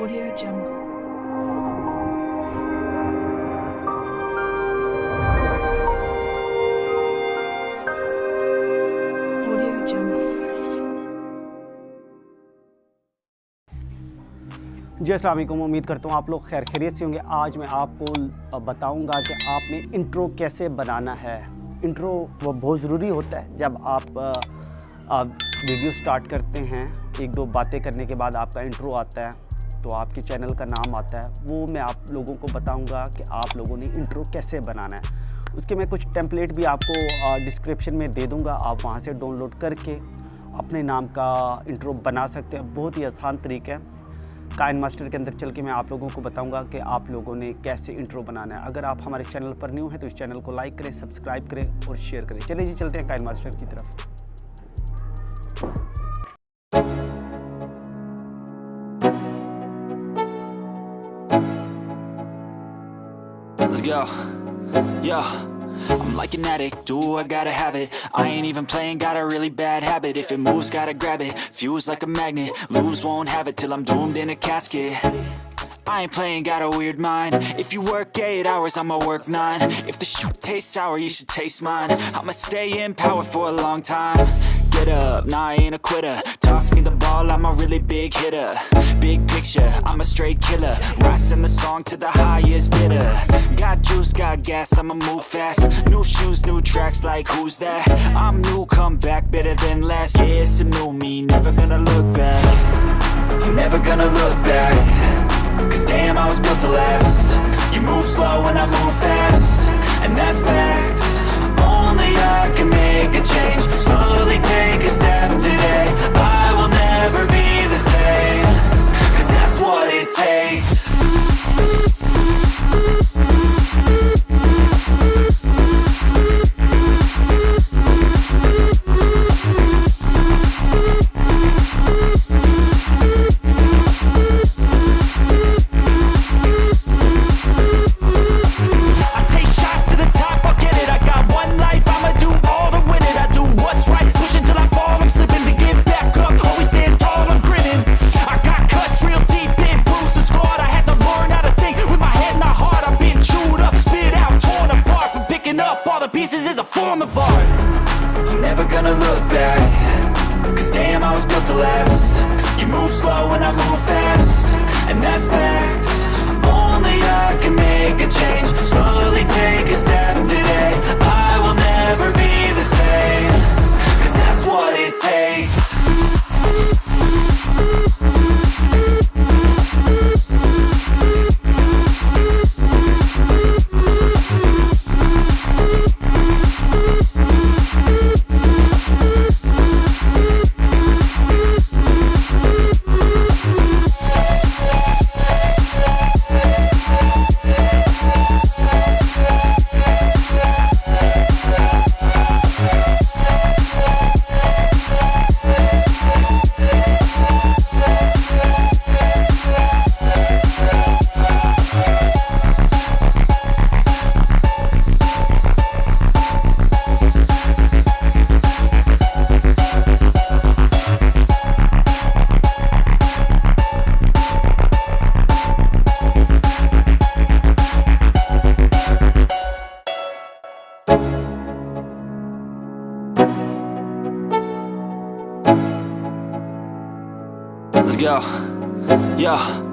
Audio Jungle. Audio Jungle. जी अस्सलाम वालेकुम। उम्मीद करता हूँ आप लोग खैर खैरियत से होंगे। आज मैं आपको बताऊंगा कि आपने इंट्रो कैसे बनाना है। इंट्रो वो बहुत ज़रूरी होता है जब आप वीडियो स्टार्ट करते हैं। एक दो बातें करने के बाद आपका इंट्रो आता है तो आपके चैनल का नाम आता है। वो मैं आप लोगों को बताऊंगा कि आप लोगों ने इंट्रो कैसे बनाना है। उसके मैं कुछ टेम्पलेट भी आपको डिस्क्रिप्शन में दे दूँगा, आप वहाँ से डाउनलोड करके अपने नाम का इंट्रो बना सकते हैं। बहुत ही आसान तरीका है। काइन मास्टर के अंदर चल के मैं आप लोगों को बताऊंगा कि आप लोगों ने कैसे इंट्रो बनाना है। अगर आप हमारे चैनल पर न्यू हैं तो इस चैनल को लाइक करें, सब्सक्राइब करें और शेयर करें। चलिए जी चलते हैं काइन मास्टर की तरफ। Let's go. Yo, I'm like an addict, do I gotta have it. I ain't even playing, got a really bad habit. If it moves, gotta grab it, fuse like a magnet. Lose, won't have it till I'm doomed in a casket. I ain't playing, got a weird mind. If you work 8 hours, I'ma work 9. If the shit tastes sour, you should taste mine. I'ma stay in power for a long time. Get up, nah I ain't a quitter. Toss me the ball, I'm a really big hitter. Big picture, I'm a straight killer. Rising the song to the highest bidder. Got juice, got gas, I'ma move fast. New shoes, new tracks, like who's that? I'm new, come back, better than last. Yeah, it's a new me, never gonna look back. I'm never gonna look back. Cause damn, I was built to last. You move slow and I move fast, and that's facts. Only I can make a change. Slowly take a step today. I will never be the same. Cause that's what it takes. Pieces is a form of art. I'm never gonna look back. Cause damn, I was built to last. You move slow and I move fast, and that's facts. Only I can make a change. Slowly take a step today. I will never be the same. Cause that's what it takes. Let's go. Yo.